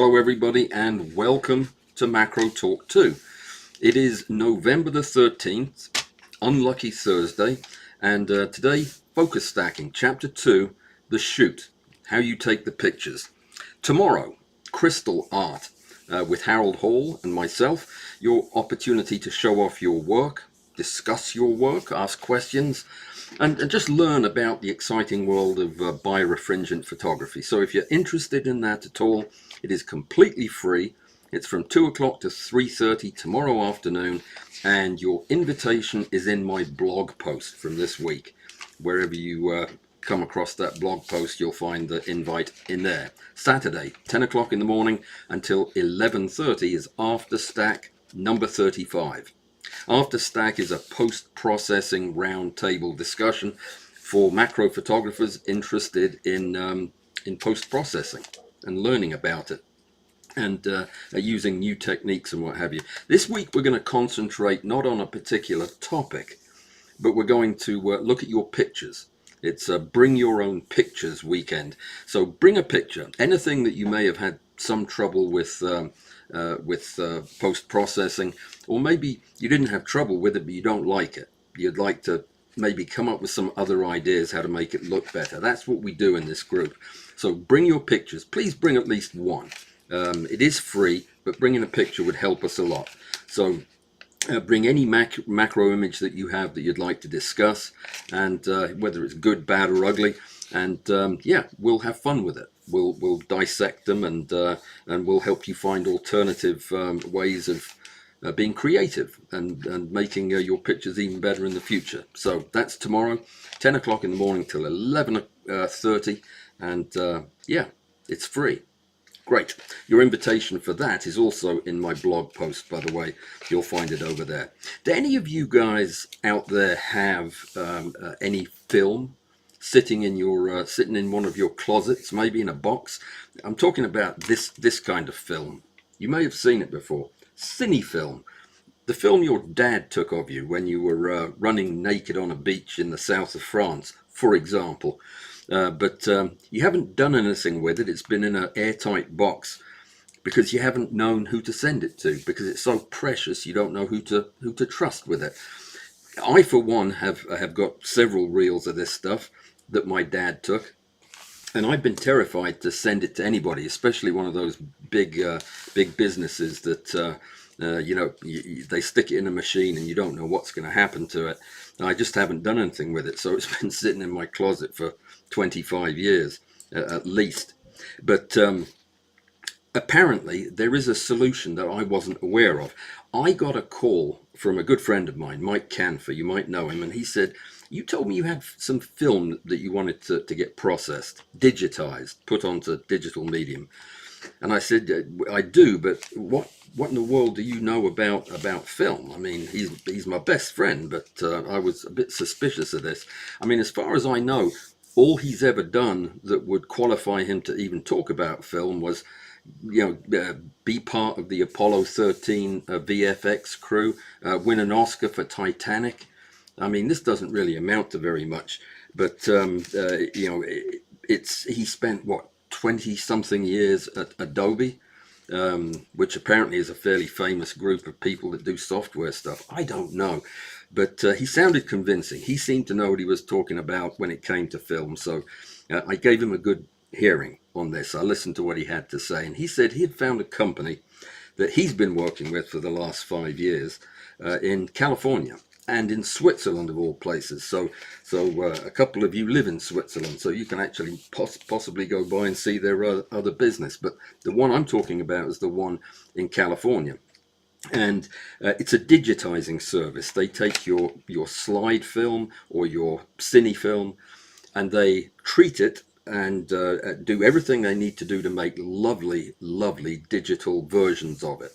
Hello everybody and welcome to Macro Talk 2. It is November the 13th, unlucky Thursday, and today focus stacking, chapter 2, the shoot, how you take the pictures. Tomorrow, crystal art with Harold Hall and myself, your opportunity to show off your work, discuss your work, ask questions, and just learn about the exciting world of birefringent photography. So if you're interested in that at all, it is completely free. It's from 2 o'clock to 3:30 tomorrow afternoon, and your invitation is in my blog post from this week. Wherever you come across that blog post, you'll find the invite in there. Saturday, 10 o'clock in the morning until 11:30 is After Stack number 35. After Stack is a post-processing roundtable discussion for macro photographers interested in post-processing and learning about it and using new techniques and what have you. This week we're going to concentrate not on a particular topic, but we're going to look at your pictures. It's a bring your own pictures weekend. So bring a picture, anything that you may have had some trouble with post-processing, or maybe you didn't have trouble with it but you don't like it. You'd like to maybe come up with some other ideas how to make it look better. That's what we do in this group. So bring your pictures. Please bring at least one. It is free, but bringing a picture would help us a lot. So bring any macro image that you have that you'd like to discuss, and whether it's good, bad, or ugly, and yeah, we'll have fun with it. We'll dissect them, and we'll help you find alternative ways of being creative and making your pictures even better in the future. So that's tomorrow, 10 o'clock in the morning till 11:30, and yeah, it's free. Great. Your invitation for that is also in my blog post, by the way. You'll find it over there. Do any of you guys out there have any film sitting in your sitting in one of your closets, maybe in a box? I'm talking about this kind of film. You may have seen it before. Cine film. The film your dad took of you when you were running naked on a beach in the south of France, for example. But you haven't done anything with it. It's been in an airtight box because you haven't known who to send it to, because it's so precious. You don't know who to trust with it. I, for one, have got several reels of this stuff that my dad took, and I've been terrified to send it to anybody, especially one of those big businesses that you know, they stick it in a machine and you don't know what's going to happen to it. I just haven't done anything with it, so it's been sitting in my closet for 25 years at least. But apparently there is a solution that I wasn't aware of. I got a call from a good friend of mine, Mike Canfer. You might know him, and he said, you told me you had some film that you wanted to get processed, digitized, put onto digital medium. And I said, I do, but what in the world do you know about film? I mean, he's my best friend, but I was a bit suspicious of this. I mean, as far as I know, all he's ever done that would qualify him to even talk about film was, you know, be part of the Apollo 13 VFX crew, win an Oscar for Titanic. I mean, this doesn't really amount to very much, but you know, he spent what, 20-something years at Adobe, which apparently is a fairly famous group of people that do software stuff. I don't know, but he sounded convincing. He seemed to know what he was talking about when it came to film, so I gave him a good hearing on this. I listened to what he had to say, and he said he had found a company that he's been working with for the last 5 years in California and in Switzerland, of all places. So a couple of you live in Switzerland, so you can actually possibly go by and see their other business. But the one I'm talking about is the one in California. And it's a digitizing service. They take your slide film or your cine film, and they treat it and do everything they need to do to make lovely digital versions of it.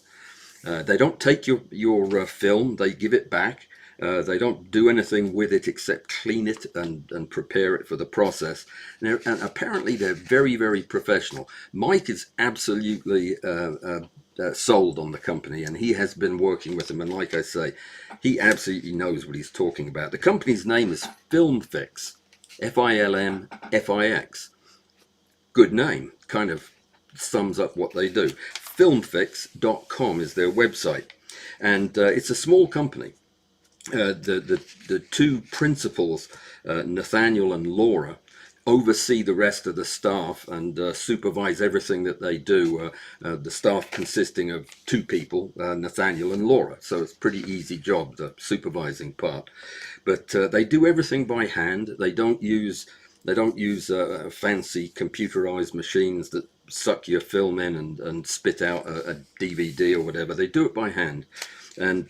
They don't take your film, they give it back. They don't do anything with it except clean it and prepare it for the process. And apparently they're very professional. Mike is absolutely sold on the company, and he has been working with them. And like I say, he absolutely knows what he's talking about. The company's name is FilmFix, Filmfix. Good name, kind of sums up what they do. Filmfix.com is their website, and it's a small company. The two principals, Nathaniel and Laura, oversee the rest of the staff and supervise everything that they do. The staff consisting of two people, Nathaniel and Laura. So it's a pretty easy job, the supervising part. But they do everything by hand. They don't use fancy computerized machines that suck your film in and spit out a DVD or whatever. They do it by hand. And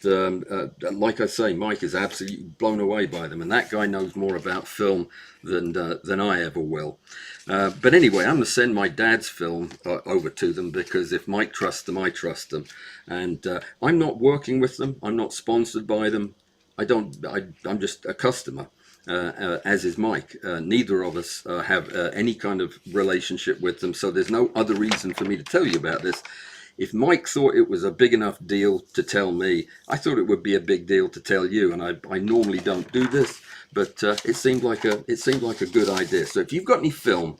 like I say, Mike is absolutely blown away by them, and that guy knows more about film than I ever will. But anyway, I'm going to send my dad's film over to them, because if Mike trusts them, I trust them. And I'm not working with them. I'm not sponsored by them. I'm just a customer, as is Mike. Neither of us have any kind of relationship with them, so there's no other reason for me to tell you about this. If Mike thought it was a big enough deal to tell me, I thought it would be a big deal to tell you. And I normally don't do this, but it seemed like a good idea. So if you've got any film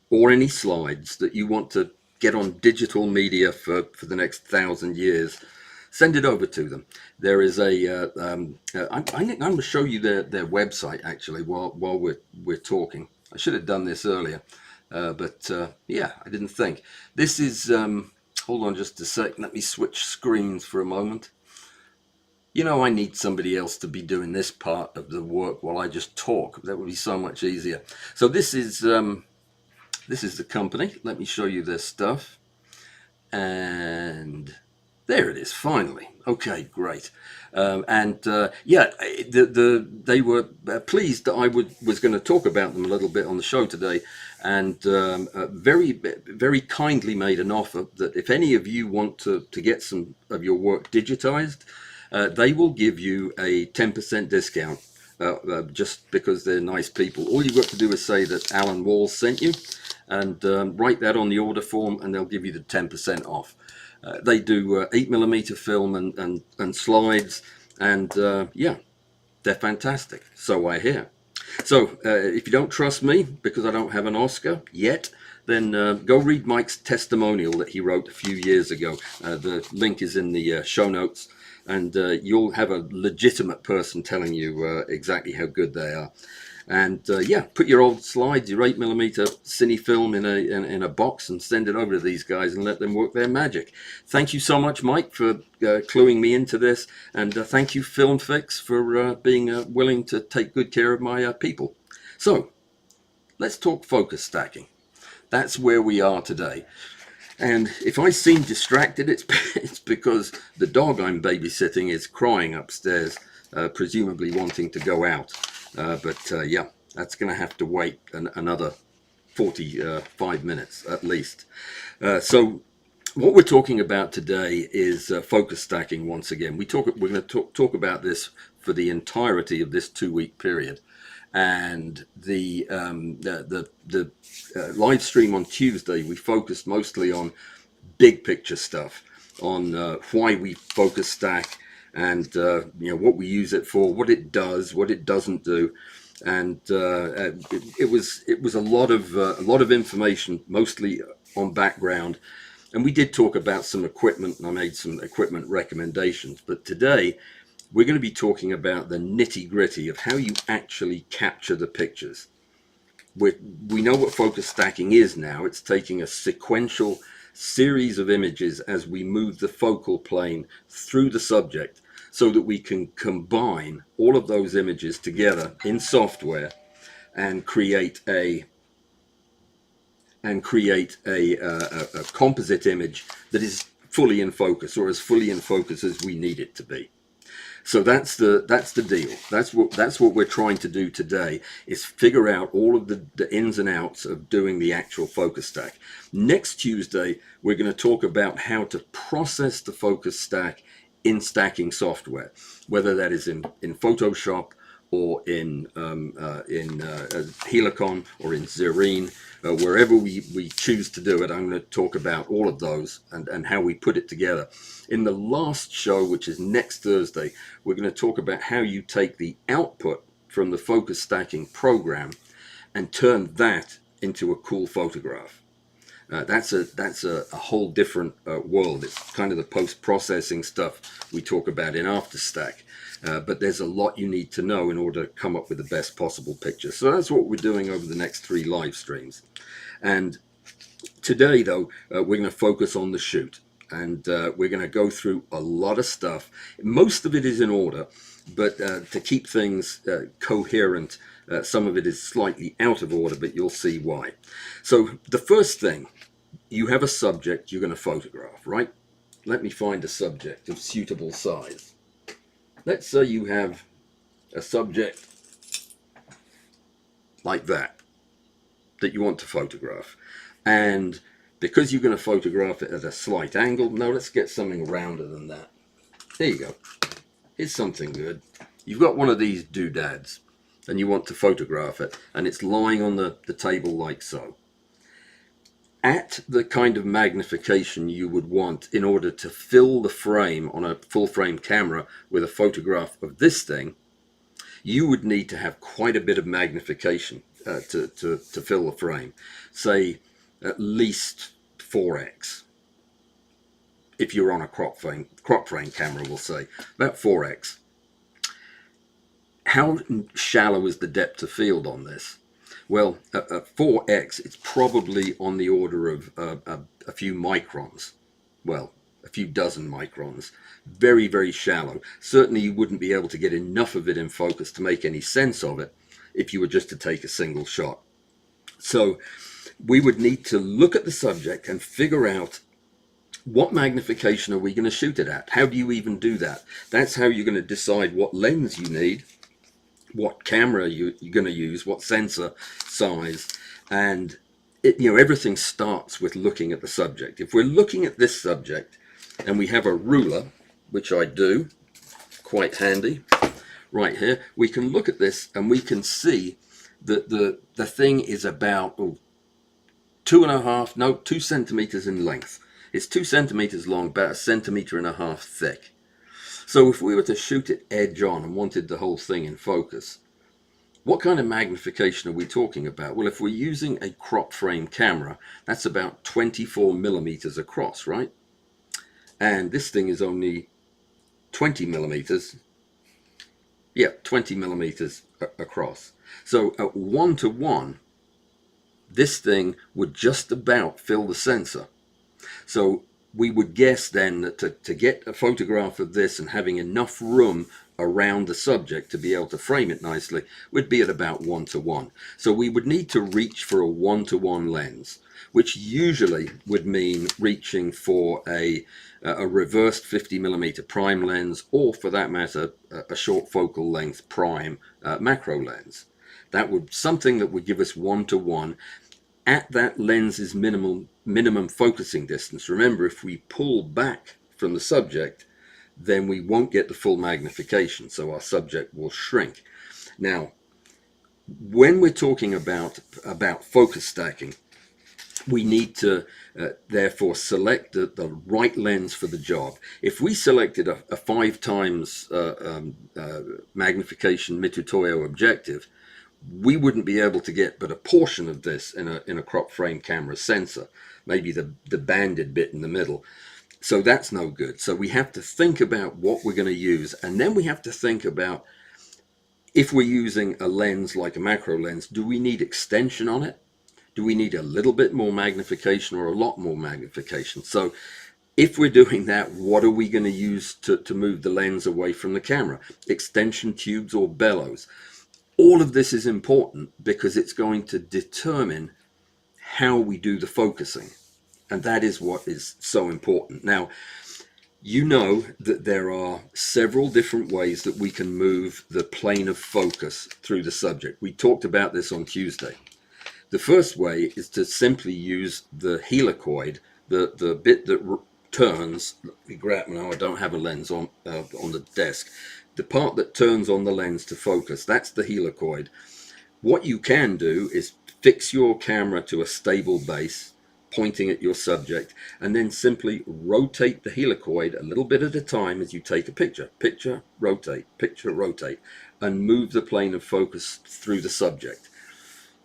or any slides that you want to get on digital media for the next 1,000 years, send it over to them. There is I'm going to show you their website actually while we're talking. I should have done this earlier, but yeah, I didn't think. This is. Hold on just a sec. Let me switch screens for a moment. You know, I need somebody else to be doing this part of the work while I just talk. That would be so much easier. So this is the company. Let me show you their stuff. And there it is, finally. Okay, great. Yeah, they were pleased that I was going to talk about them a little bit on the show today, and very kindly made an offer that if any of you want to get some of your work digitized, they will give you a 10% discount, just because they're nice people. All you've got to do is say that Alan Walls sent you, and write that on the order form, and they'll give you the 10% off. They do 8mm film and slides, and yeah, they're fantastic. So I hear. So if you don't trust me because I don't have an Oscar yet, then go read Mike's testimonial that he wrote a few years ago. The link is in the show notes, and you'll have a legitimate person telling you exactly how good they are. And yeah, put your old slides, your 8mm cine film in a box and send it over to these guys and let them work their magic. Thank you so much, Mike, for cluing me into this. And thank you, FilmFix, for being willing to take good care of my people. So let's talk focus stacking. That's where we are today. And if I seem distracted, it's because the dog I'm babysitting is crying upstairs, presumably wanting to go out. But yeah, that's going to have to wait another 45 minutes at least. So what we're talking about today is focus stacking once again. We're going to talk about this for the entirety of this 2-week period. And the live stream on Tuesday, we focused mostly on big picture stuff, on why we focus stack, and you know, what we use it for, what it does, what it doesn't do. And it was a lot of information, mostly on background. And we did talk about some equipment, and I made some equipment recommendations. But today we're going to be talking about the nitty-gritty of how you actually capture the pictures. We know what focus stacking is now. It's taking a sequential series of images as we move the focal plane through the subject, so that we can combine all of those images together in software and create a composite image that is fully in focus, or as fully in focus as we need it to be. So that's the deal. That's what we're trying to do today, is figure out all of the ins and outs of doing the actual focus stack. Next Tuesday, we're going to talk about how to process the focus stack in stacking software, whether that is in Photoshop or in Helicon or in Zerine, wherever we choose to do it. I'm going to talk about all of those and how we put it together. In the last show, which is next Thursday, we're going to talk about how you take the output from the focus stacking program and turn that into a cool photograph. That's a whole different world. It's kind of the post-processing stuff we talk about in Afterstack. But there's a lot you need to know in order to come up with the best possible picture. So that's what we're doing over the next 3 live streams. And today, though, we're going to focus on the shoot. And we're going to go through a lot of stuff. Most of it is in order, but to keep things coherent, some of it is slightly out of order, but you'll see why. So the first thing, you have a subject you're going to photograph, right? Let me find a subject of suitable size. Let's say you have a subject like that you want to photograph. And because you're going to photograph it at a slight angle, no, let's get something rounder than that. There you go. Here's something good. You've got one of these doodads and you want to photograph it, and it's lying on the table like so. At the kind of magnification you would want in order to fill the frame on a full frame camera with a photograph of this thing, you would need to have quite a bit of magnification to fill the frame. Say at least 4x. If you're on a crop frame camera, we'll say about 4x. How shallow is the depth of field on this? Well, at 4x, it's probably on the order of a few microns. Well, a few dozen microns. Very, very shallow. Certainly you wouldn't be able to get enough of it in focus to make any sense of it if you were just to take a single shot. So we would need to look at the subject and figure out what magnification are we going to shoot it at? How do you even do that? That's how you're going to decide what lens you need, what camera you're going to use, what sensor size, and everything starts with looking at the subject. If we're looking at this subject and we have a ruler, which I do, quite handy, right here, we can look at this and we can see that the thing is about 2 centimeters in length. It's 2 centimeters long, about 1.5 centimeters thick. So if we were to shoot it edge on and wanted the whole thing in focus, what kind of magnification are we talking about? Well, if we're using a crop frame camera, that's about 24 millimeters across, right? And this thing is only 20 millimeters. Yeah, 20 millimeters across. So at 1:1, this thing would just about fill the sensor. So we would guess then that to get a photograph of this and having enough room around the subject to be able to frame it nicely would be at about 1:1. So we would need to reach for a 1:1 lens, which usually would mean reaching for a reversed 50mm prime lens, or for that matter, a short focal length prime macro lens. That would something that would give us 1:1 at that lens's minimum focusing distance. Remember, if we pull back from the subject, then we won't get the full magnification, so our subject will shrink. Now, when we're talking about focus stacking, we need to therefore select the right lens for the job. If we selected a 5 times magnification Mitutoyo objective, we wouldn't be able to get but a portion of this in a crop frame camera sensor, maybe the banded bit in the middle. So that's no good. So we have to think about what we're going to use, and then we have to think about, if we're using a lens like a macro lens, do we need extension on it? Do we need a little bit more magnification or a lot more magnification? So if we're doing that, what are we going to use to move the lens away from the camera? Extension tubes or bellows? All of this is important because it's going to determine how we do the focusing. And that is what is so important. Now, you know that there are several different ways that we can move the plane of focus through the subject. We talked about this on Tuesday. The first way is to simply use the helicoid, the bit that turns. Now I don't have a lens on the desk. The part that turns on the lens to focus, that's the helicoid. What you can do is fix your camera to a stable base, pointing at your subject, and then simply rotate the helicoid a little bit at a time as you take a picture. Picture, rotate, and move the plane of focus through the subject.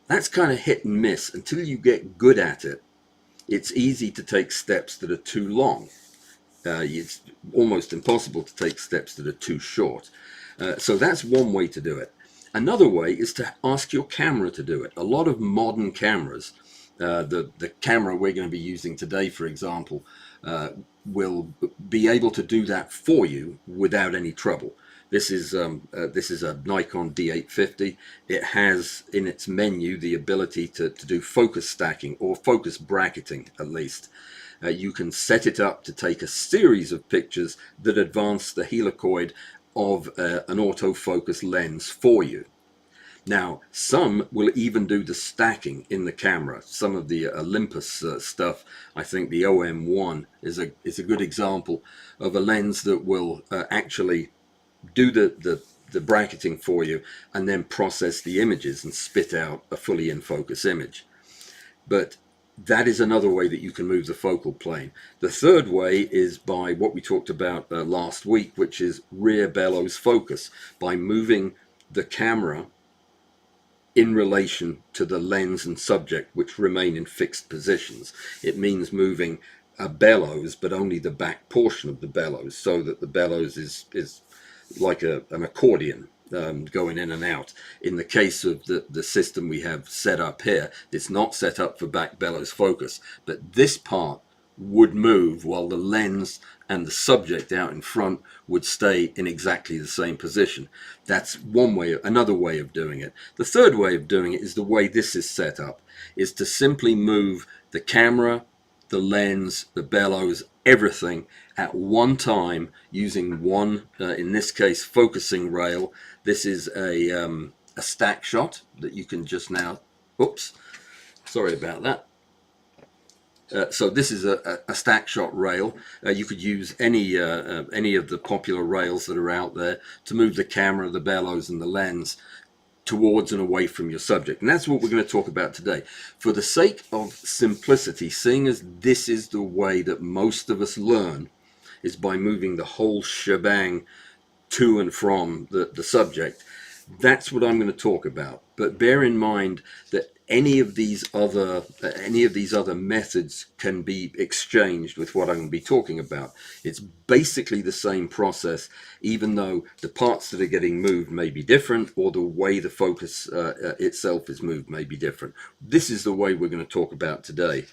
That's kind of hit and miss until you get good at it. It's easy to take steps that are too long. It's almost impossible to take steps that are too short. So that's one way to do it. Another way is to ask your camera to do it. A lot of modern cameras, the camera we're going to be using today, for example, will be able to do that for you without any trouble. This is a Nikon D850. It has in its menu the ability to do focus stacking or focus bracketing at least. You can set it up to take a series of pictures that advance the helicoid of an autofocus lens for you. Now, some will even do the stacking in the camera. Some of the Olympus stuff, I think the OM1 is a good example of a lens that will actually do the bracketing for you and then process the images and spit out a fully in focus image. But that is another way that you can move the focal plane. The third way is by what we talked about last week, which is rear bellows focus, by moving the camera in relation to the lens and subject, which remain in fixed positions. It means moving a bellows, but only the back portion of the bellows, so that the bellows is like an accordion, going in and out. In the case of the system we have set up here, it's not set up for back bellows focus, but this part would move while the lens and the subject out in front would stay in exactly the same position. That's one way, another way of doing it. The third way of doing it is the way this is set up, is to simply move the camera, the lens, the bellows, everything at one time using one, in this case, focusing rail. This is a stack shot that you can just now, oops, sorry about that. So this is a stack shot rail. You could use any of the popular rails that are out there to move the camera, the bellows, and the lens towards and away from your subject. And that's what we're going to talk about today. For the sake of simplicity, seeing as this is the way that most of us learn, is by moving the whole shebang to and from the subject. That's what I'm going to talk about. But bear in mind that any of these other methods can be exchanged with what I'm going to be talking about. It's basically the same process, even though the parts that are getting moved may be different, or the way the focus itself is moved may be different. This is the way we're going to talk about today.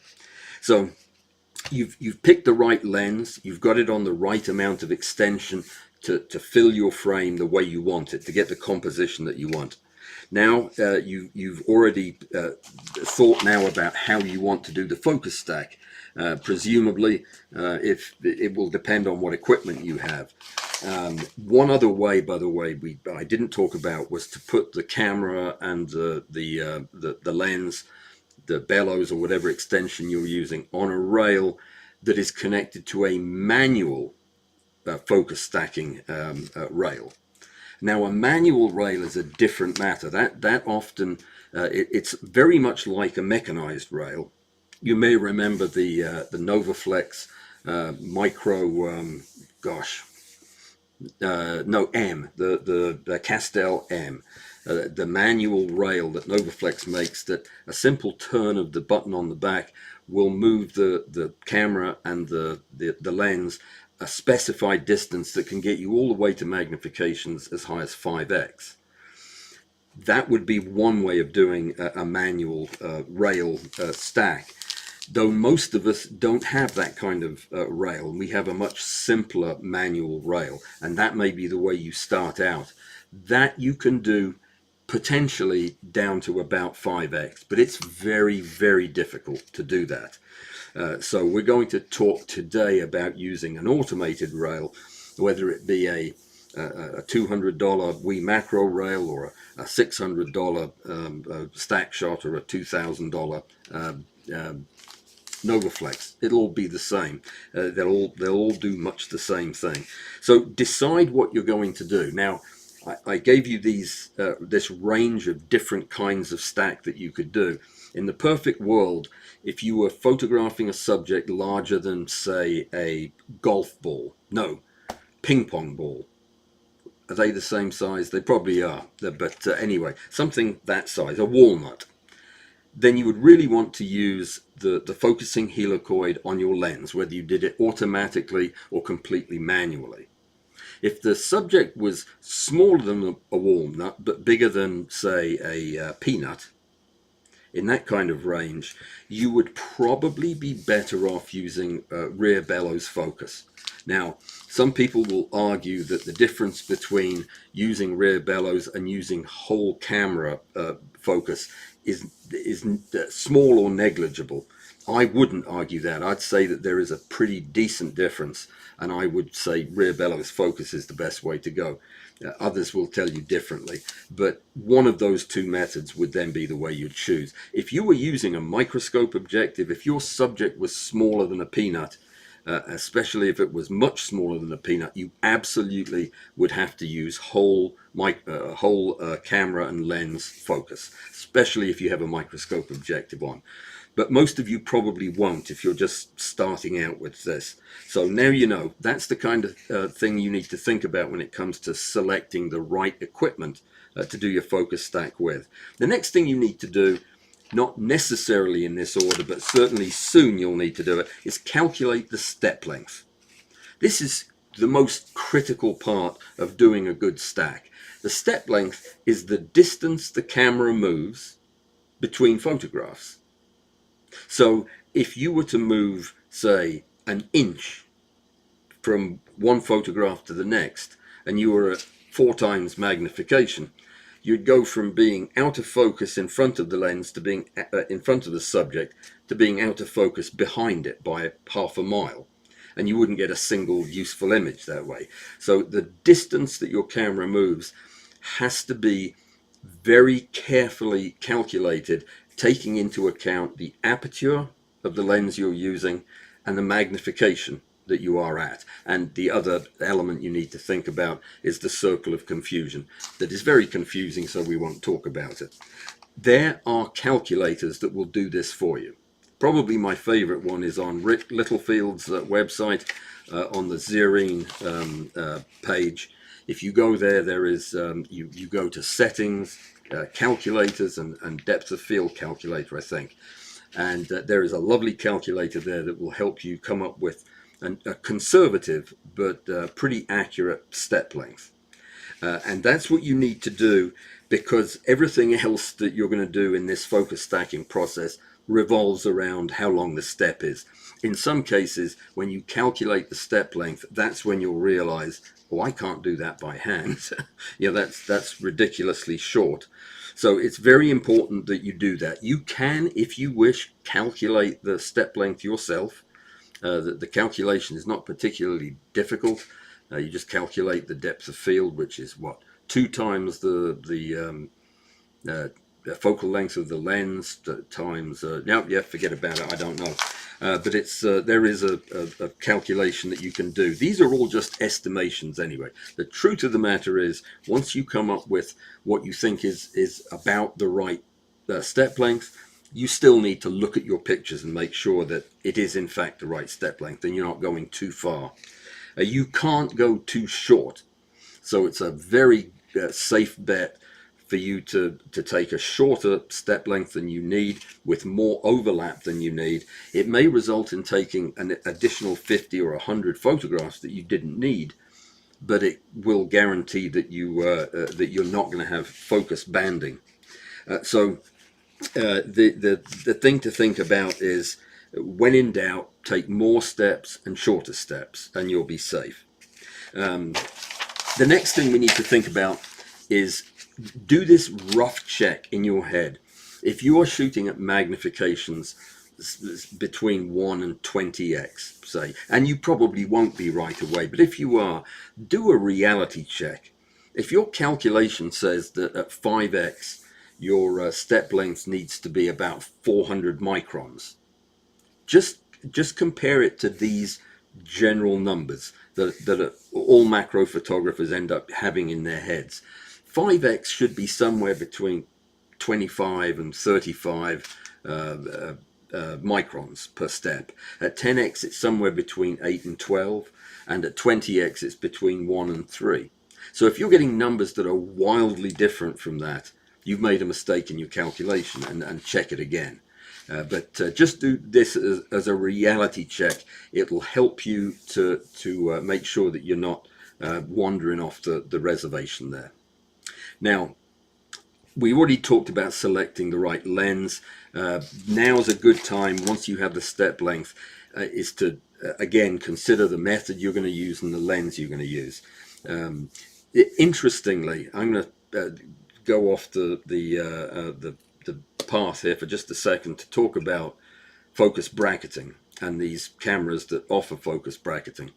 So you've picked the right lens, you've got it on the right amount of extension to fill your frame the way you want it, to get the composition that you want. Now you've already thought now about how you want to do the focus stack. Presumably, if it will depend on what equipment you have. One other way, by the way, I didn't talk about was to put the camera and the lens, the bellows, or whatever extension you're using on a rail that is connected to a manual focus stacking rail. Now, a manual rail is a different matter. That often it's very much like a mechanized rail. You may remember the Novaflex micro, no, M, the Castell M, the manual rail that Novaflex makes, that a simple turn of the button on the back will move the camera and the lens a specified distance that can get you all the way to magnifications as high as 5x. That would be one way of doing a manual rail stack. Though most of us don't have that kind of rail, we have a much simpler manual rail, and that may be the way you start out. That you can do potentially down to about 5x, but it's very, very difficult to do that. So we're going to talk today about using an automated rail, whether it be a $200 Wii macro rail, or a $600 stack shot, or a $2,000 Novaflex. It'll all be the same. They'll all do much the same thing. So decide what you're going to do. Now, I gave you this range of different kinds of stack that you could do. In the perfect world, if you were photographing a subject larger than, say, a golf ball, no, ping pong ball. Are they the same size? They probably are. But anyway, something that size, a walnut. then you would really want to use the focusing helicoid on your lens, whether you did it automatically or completely manually. If the subject was smaller than a walnut but bigger than, say, a peanut, in that kind of range, you would probably be better off using rear bellows focus. Now, some people will argue that the difference between using rear bellows and using whole camera focus is small or negligible. I wouldn't argue that. I'd say that there is a pretty decent difference, and I would say rear bellows focus is the best way to go. Others will tell you differently, but one of those two methods would then be the way you'd choose. If you were using a microscope objective, if your subject was smaller than a peanut, especially if it was much smaller than a peanut, you absolutely would have to use whole camera and lens focus, especially if you have a microscope objective on. But most of you probably won't if you're just starting out with this. So now you know that's the kind of thing you need to think about when it comes to selecting the right equipment to do your focus stack with. The next thing you need to do, not necessarily in this order, but certainly soon you'll need to do it, is calculate the step length. This is the most critical part of doing a good stack. The step length is the distance the camera moves between photographs. So if you were to move, say, an inch from one photograph to the next, and you were at 4 times magnification, you'd go from being out of focus in front of the lens to being in front of the subject to being out of focus behind it by half a mile. And you wouldn't get a single useful image that way. So the distance that your camera moves has to be very carefully calculated, taking into account the aperture of the lens you're using and the magnification that you are at. And the other element you need to think about is the circle of confusion. That is very confusing, so we won't talk about it. There are calculators that will do this for you. Probably my favorite one is on Rick Littlefield's website, on the Zerine page. If you go there, there is you go to settings, calculators, and depth of field calculator, I think. And there is a lovely calculator there that will help you come up with a conservative but pretty accurate step length. And that's what you need to do, because everything else that you're going to do in this focus stacking process revolves around how long the step is. In some cases, when you calculate the step length, that's when you'll realize, oh, I can't do that by hand. Yeah, that's ridiculously short. So it's very important that you do that. You can, if you wish, calculate the step length yourself. The calculation is not particularly difficult. You just calculate the depth of field, which is what, 2 times the focal length of the lens times. Forget about it. I don't know. But it's there is a calculation that you can do. These are all just estimations anyway. The truth of the matter is, once you come up with what you think is about the right step length, you still need to look at your pictures and make sure that it is in fact the right step length and you're not going too far. You can't go too short. So it's a very safe bet for you to take a shorter step length than you need with more overlap than you need. It may result in taking an additional 50 or 100 photographs that you didn't need, but it will guarantee that you're not going to have focus banding. The thing to think about is, when in doubt, take more steps and shorter steps, and you'll be safe. The next thing we need to think about is, do this rough check in your head. If you are shooting at magnifications between 1 and 20x, say, and you probably won't be right away, but if you are, do a reality check. If your calculation says that at 5x, your step length needs to be about 400 microns, just compare it to these general numbers that all macro photographers end up having in their heads. 5x should be somewhere between 25 and 35 microns per step. At 10x, it's somewhere between 8 and 12, and at 20x, it's between 1 and 3. So if you're getting numbers that are wildly different from that, you've made a mistake in your calculation, and check it again. But just do this as a reality check. It'll help you to make sure that you're not wandering off the reservation there. Now, we already talked about selecting the right lens. Now is a good time, once you have the step length, is to again consider the method you're going to use and the lens you're going to use. Interestingly, I'm going to go off the path here for just a second to talk about focus bracketing and these cameras that offer focus bracketing.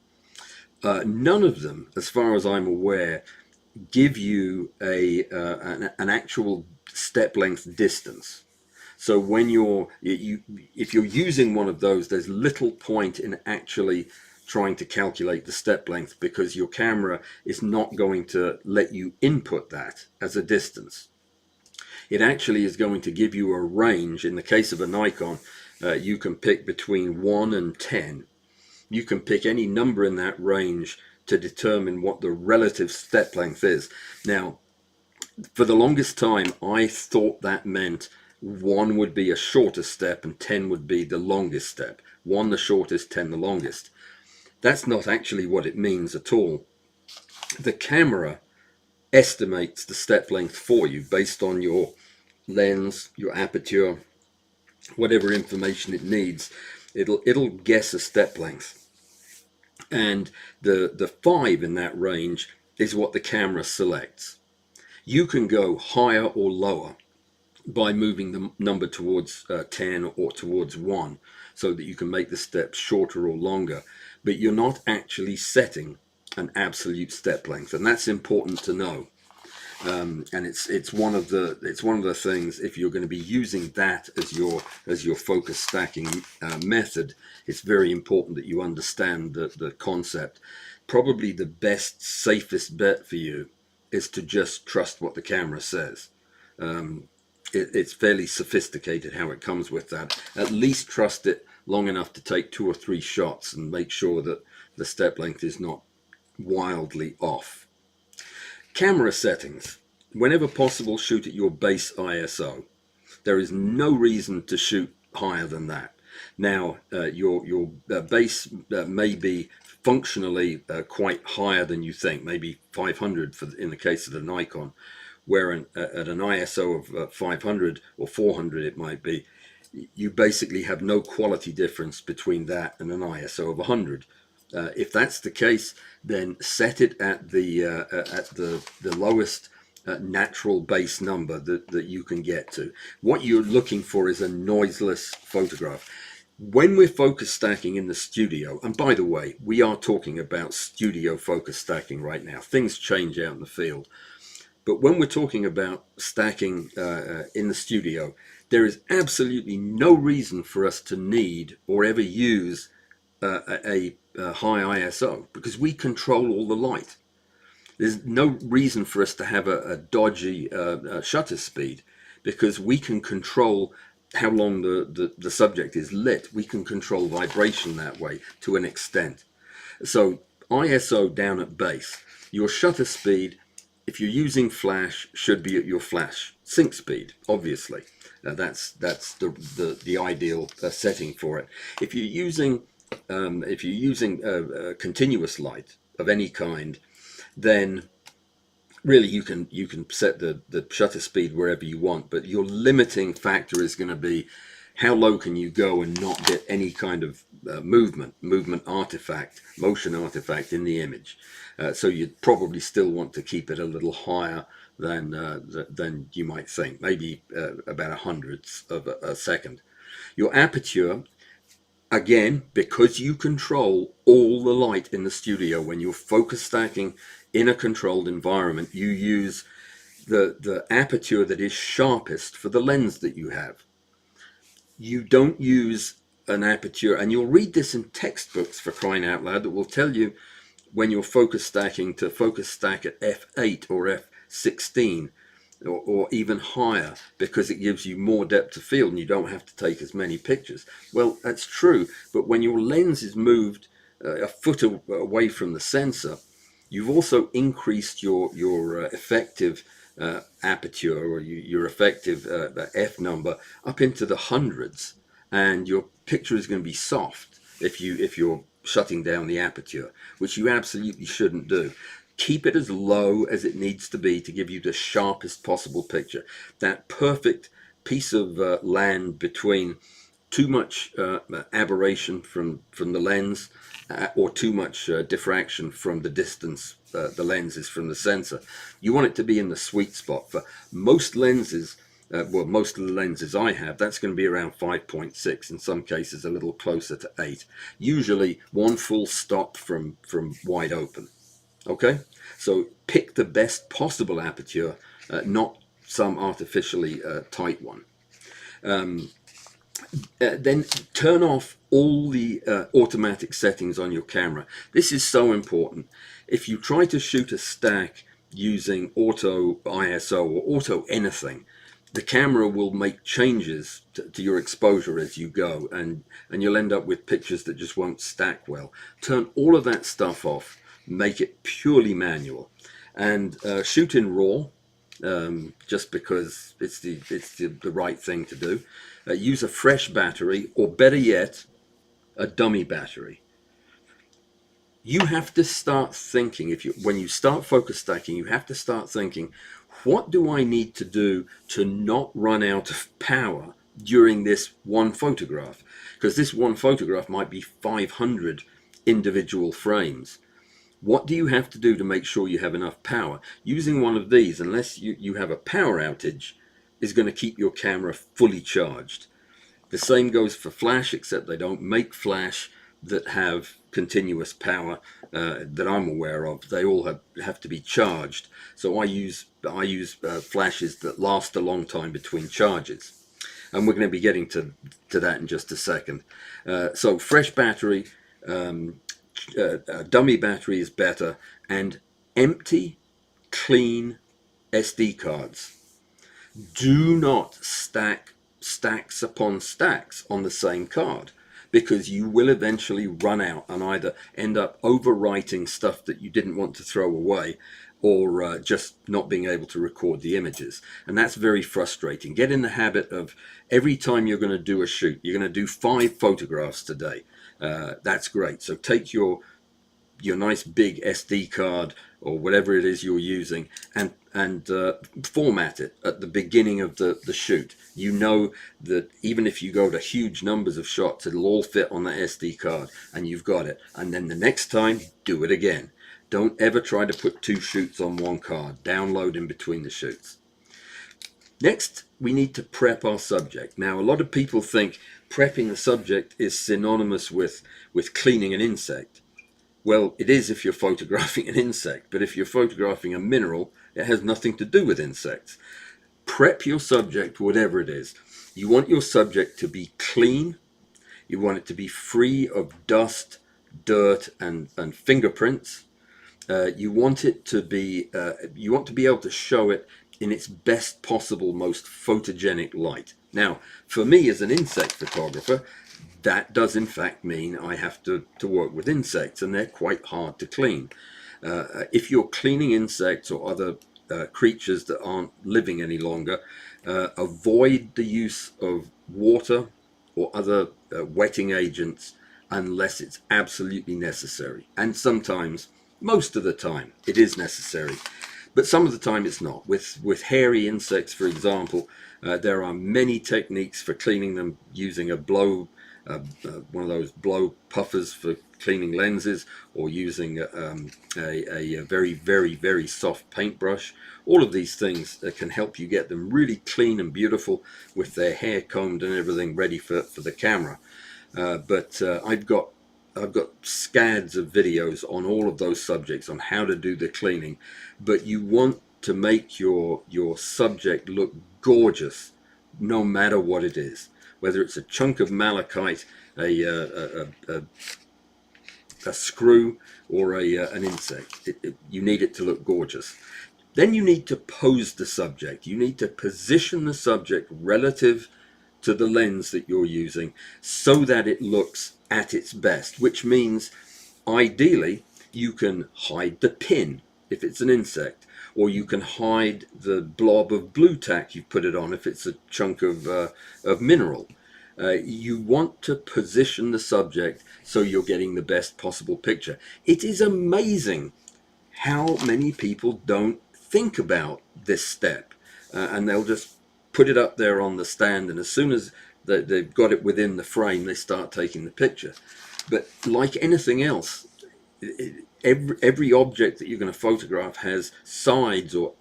None of them, as far as I'm aware, give you an actual step length distance. So when if you're using one of those, there's little point in actually trying to calculate the step length, because your camera is not going to let you input that as a distance. It actually is going to give you a range. In the case of a Nikon, you can pick between 1 and 10. You can pick any number in that range to determine what the relative step length is. Now, for the longest time, I thought that meant 1 would be a shorter step and 10 would be the longest step. 1 the shortest, 10 the longest. That's not actually what it means at all. The camera estimates the step length for you based on your lens, your aperture, whatever information it needs. It'll guess a step length. And the 5 in that range is what the camera selects. You can go higher or lower by moving the number towards 10 or towards 1, so that you can make the steps shorter or longer, but you're not actually setting an absolute step length, and that's important to know. And it's one of the things, if you're going to be using that as your focus stacking method, it's very important that you understand the concept. Probably the best, safest bet for you is to just trust what the camera says. It's fairly sophisticated how it comes with that. At least trust it long enough to take 2 or 3 shots and make sure that the step length is not wildly off. Camera settings. Whenever possible, shoot at your base ISO. There is no reason to shoot higher than that. Now, your base may be functionally quite higher than you think, maybe 500 in the case of the Nikon, where at an ISO of 500 or 400 it might be, you basically have no quality difference between that and an ISO of 100. If that's the case, then set it at the lowest natural base number that you can get to. What you're looking for is a noiseless photograph. When we're focus stacking in the studio, and by the way, we are talking about studio focus stacking right now. Things change out in the field. But when we're talking about stacking in the studio, there is absolutely no reason for us to need or ever use a high ISO, because we control all the light. There's no reason for us to have a dodgy shutter speed, because we can control how long the subject is lit. We can control vibration that way to an extent. So ISO down at base. Your shutter speed, if you're using flash, should be at your flash sync speed, obviously. That's the ideal setting for it. If you're using continuous light of any kind, then really you can set the shutter speed wherever you want, but your limiting factor is going to be how low can you go and not get any kind of movement artifact, motion artifact in the image. So you'd probably still want to keep it a little higher than you might think, maybe about 100th of a second. Your aperture, again, because you control all the light in the studio, when you're focus stacking in a controlled environment, you use the aperture that is sharpest for the lens that you have. You don't use an aperture, and you'll read this in textbooks, for crying out loud, that will tell you when you're focus stacking to focus stack at f8 or f16 or even higher, because it gives you more depth of field and you don't have to take as many pictures. Well, that's true, but when your lens is moved a foot away from the sensor, you've also increased your effective aperture or your effective f number up into the hundreds, and your picture is going to be soft if you're shutting down the aperture, which you absolutely shouldn't do. Keep it as low as it needs to be to give you the sharpest possible picture. That perfect piece of land between too much aberration from the lens or too much diffraction from the distance the lens is from the sensor. You want it to be in the sweet spot. For most lenses, well, most of the lenses I have, that's going to be around 5.6, in some cases a little closer to 8. Usually one full stop from wide open. Okay, so pick the best possible aperture, not some artificially tight one. Then turn off all the automatic settings on your camera. This is so important. If you try to shoot a stack using auto ISO or auto anything, the camera will make changes to your exposure as you go, and you'll end up with pictures that just won't stack well. Turn all of that stuff off, make it purely manual, and shoot in RAW, just because it's the right thing to do. Use a fresh battery, or better yet, a dummy battery. You have to start thinking, when you start focus stacking, you have to start thinking, what do I need to do to not run out of power during this one photograph? Because this one photograph might be 500 individual frames. What do you have to do to make sure you have enough power? Using one of these, unless you have a power outage, is going to keep your camera fully charged. The same goes for flash, except they don't make flash that have continuous power that I'm aware of. They all have to be charged. So I use flashes that last a long time between charges. And we're going to be getting to that in just a second. So fresh battery, dummy battery is better, and empty, clean SD cards. Do not stack stacks upon stacks on the same card, because you will eventually run out and either end up overwriting stuff that you didn't want to throw away, or just not being able to record the images. And that's very frustrating. Get in the habit of, every time you're going to do a shoot, you're going to do 5 photographs today. That's great. So take your nice big SD card or whatever it is you're using, and format it at the beginning of the shoot. You know that even if you go to huge numbers of shots, it'll all fit on that SD card, and you've got it. And then the next time, do it again. Don't ever try to put 2 shoots on one card. Download in between the shoots. Next, we need to prep our subject. Now, a lot of people think prepping the subject is synonymous with cleaning an insect. Well, it is if you're photographing an insect, but if you're photographing a mineral, it has nothing to do with insects. Prep your subject, whatever it is. You want your subject to be clean. You want it to be free of dust, dirt, and fingerprints. You want it to be, you want to be able to show it in its best possible, most photogenic light. Now, for me as an insect photographer, that does in fact mean I have to work with insects, and they're quite hard to clean. If you're cleaning insects or other creatures that aren't living any longer, avoid the use of water or other wetting agents unless it's absolutely necessary. And sometimes, most of the time, it is necessary. But some of the time it's not. With hairy insects, for example, there are many techniques for cleaning them using a blow, one of those blow puffers for cleaning lenses, or using a very, very, very soft paintbrush. All of these things can help you get them really clean and beautiful with their hair combed and everything ready for the camera. But I've got scads of videos on all of those subjects on how to do the cleaning. But you want to make your subject look gorgeous no matter what it is, whether it's a chunk of malachite, a screw, or an insect. You need it to look gorgeous. Then you need to pose the subject. You need to position the subject relative to the lens that you're using so that it looks at its best, which means ideally you can hide the pin if it's an insect, or you can hide the blob of blue tack you've put it on if it's a chunk of mineral. You want to position the subject so you're getting the best possible picture. It is amazing how many people don't think about this step, and they'll just put it up there on the stand, and as soon as they've got it within the frame, they start taking the picture. But like anything else, every object that you're going to photograph has sides or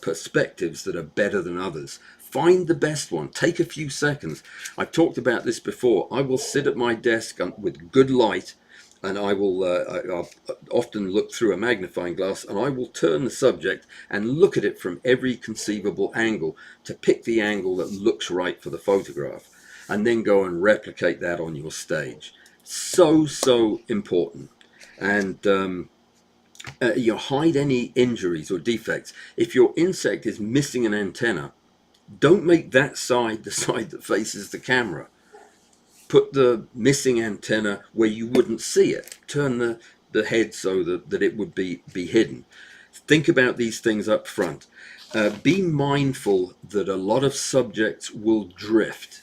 perspectives that are better than others. Find the best one. Take a few seconds. I've talked about this before. I will sit at my desk with good light, and I'll often look through a magnifying glass, and I will turn the subject and look at it from every conceivable angle to pick the angle that looks right for the photograph, and then go and replicate that on your stage. So important. And you hide any injuries or defects. If your insect is missing an antenna, don't make that side the side that faces the camera. Put the missing antenna where you wouldn't see it. Turn the head so that it would be hidden. Think about these things up front. Be mindful that a lot of subjects will drift.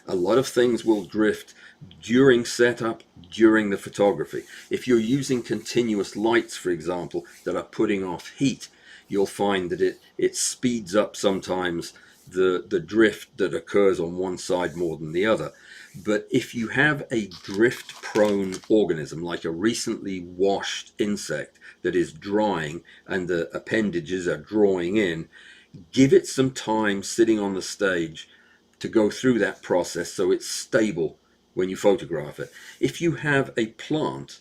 A lot of things will drift during setup, during the photography. If you're using continuous lights, for example, that are putting off heat, you'll find that it speeds up sometimes the drift that occurs on one side more than the other. But if you have a drift prone organism, like a recently washed insect that is drying and the appendages are drawing in, give it some time sitting on the stage to go through that process so it's stable when you photograph it. If you have a plant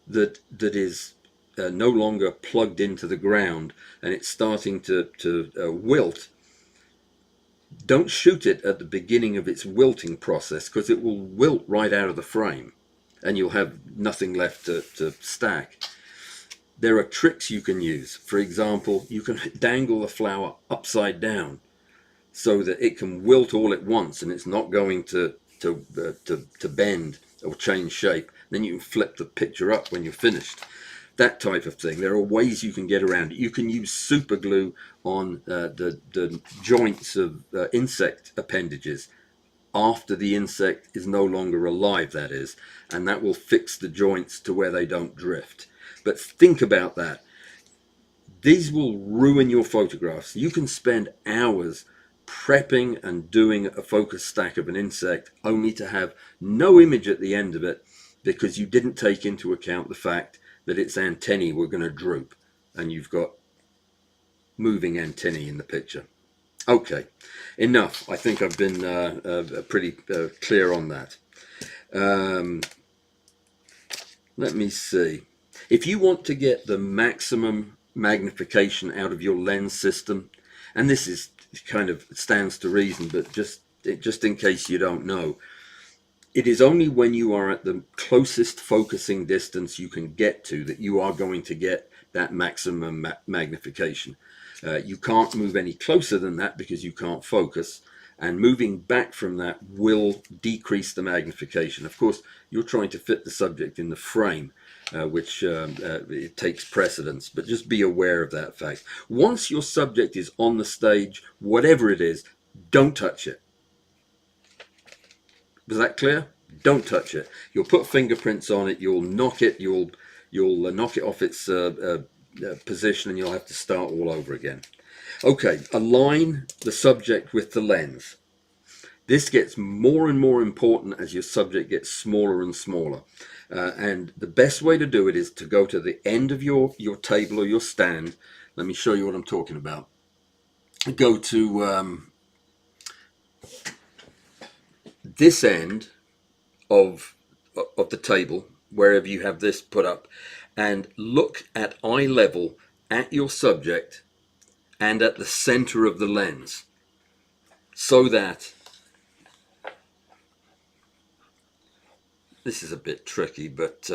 that is no longer plugged into the ground and it's starting to wilt, don't shoot it at the beginning of its wilting process, because it will wilt right out of the frame and you'll have nothing left to stack. There are tricks you can use. For example, you can dangle the flower upside down so that it can wilt all at once and it's not going to bend or change shape. Then you can flip the picture up when you're finished. That type of thing. There are ways you can get around it. You can use super glue on the joints of insect appendages after the insect is no longer alive, that is, and that will fix the joints to where they don't drift. But think about that. These will ruin your photographs. You can spend hours prepping and doing a focus stack of an insect only to have no image at the end of it, because you didn't take into account the fact that its antennae were going to droop and you've got moving antennae in the picture. Okay, enough. I think I've been pretty clear on that. Let me see. If you want to get the maximum magnification out of your lens system, and this is kind of stands to reason, but just in case you don't know, it is only when you are at the closest focusing distance you can get to that you are going to get that maximum magnification. You can't move any closer than that because you can't focus, and moving back from that will decrease the magnification. Of course, you're trying to fit the subject in the frame, which it takes precedence, but just be aware of that fact. Once your subject is on the stage, whatever it is, don't touch it. Was that clear? Don't touch it. You'll put fingerprints on it. You'll knock it. You'll knock it off its position, and you'll have to start all over again. Okay, align the subject with the lens. This gets more and more important as your subject gets smaller and smaller. And the best way to do it is to go to the end of your table or your stand. Let me show you what I'm talking about. Go to this end of the table, wherever you have this put up, and look at eye level at your subject and at the center of the lens, so that this is a bit tricky, but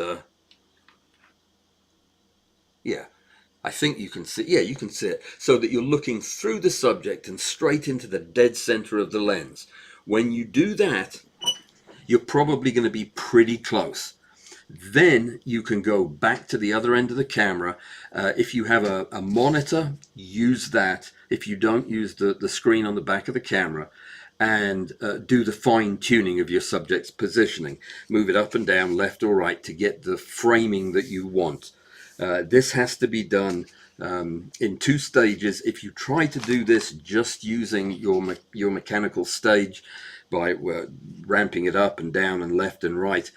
yeah, I think you can see. Yeah, you can see it, so that you're looking through the subject and straight into the dead center of the lens. When you do that, you're probably going to be pretty close. Then you can go back to the other end of the camera. If you have a monitor, use that. If you don't, use the screen on the back of the camera, and do the fine tuning of your subject's positioning. Move it up and down, left or right, to get the framing that you want. This has to be done in 2 stages. If you try to do this just using your mechanical stage by ramping it up and down and left and right,